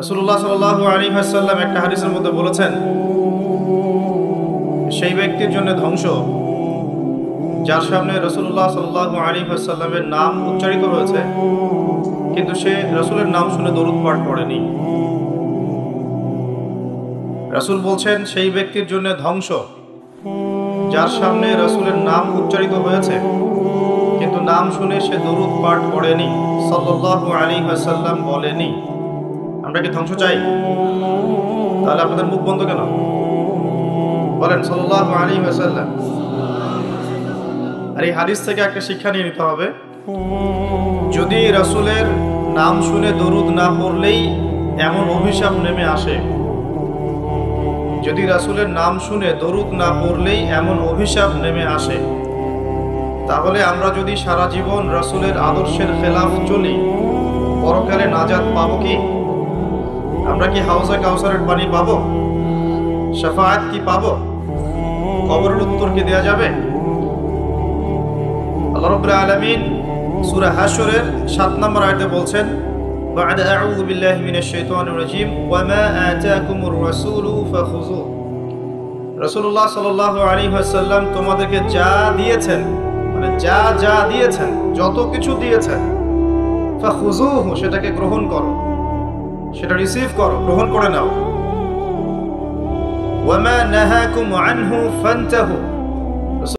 রাসূলুল্লাহ সাল্লাল্লাহু আলাইহি ওয়াসাল্লাম একটা হাদিসের মধ্যে বলেছেন, সেই ব্যক্তির জন্য ধ্বংস যার সামনে রাসূলুল্লাহ সাল্লাল্লাহু আলাইহি ওয়াসাল্লামের নাম উচ্চারিত হয়েছে কিন্তু সে রাসূলের নাম শুনে দরুদ পাঠ করেনি। রাসূল বলছেন, সেই ব্যক্তির জন্য ধ্বংস যার সামনে রাসূলের নাম উচ্চারিত হয়েছে কিন্তু নাম শুনে সে দরুদ পাঠ করেনি, সাল্লাল্লাহু আলাইহি ওয়াসাল্লাম বলেনি। আমরা কি ধ্বংস চাই? তাহলে আপনাদের মুখ বন্ধ কেন? বলেন সাল্লাল্লাহু আলাইহি ওয়াসাল্লাম। আর এই হাদিস থেকে একটা শিক্ষা নিয়ে নিতে হবে, যদি রাসূলের নাম শুনে দরুদ না পড়লেই এমন অভিশাপ নেমে আসে, যদি রাসূলের নাম শুনে দরুদ না পড়লেই এমন অভিশাপ নেমে আসে, তাহলে আমরা যদি সারা জীবন রাসূলের আদর্শের খেলাফ চলি, পরকালে নাজাত পাবো কি? আমরা কি হাউজে কাউসারের পানি পাবো? শাফাআত কি পাবো? কবরের উত্তর কি দেয়া যাবে? আল্লাহ রাব্বুল আলামিন সূরা হাশরের 7 নম্বর আয়াতে বলছেন, বা'দা আউযু বিল্লাহি মিনাশ শাইতানির রাজীম ওয়া মা আতাকুমুর রাসূলু ফাখুযুহু। রাসূলুল্লাহ সাল্লাল্লাহু আলাইহি ওয়াসাল্লাম তোমাদেরকে যা দিয়েছেন, মানে যা দিয়েছেন, যত কিছু দিয়েছেন, ফাখুযুহু সেটাকে গ্রহণ করো, সেটা রিসিভ করো, গ্রহণ করে নাও। ওয়া মা নাহাকুম আনহু ফান্তাহু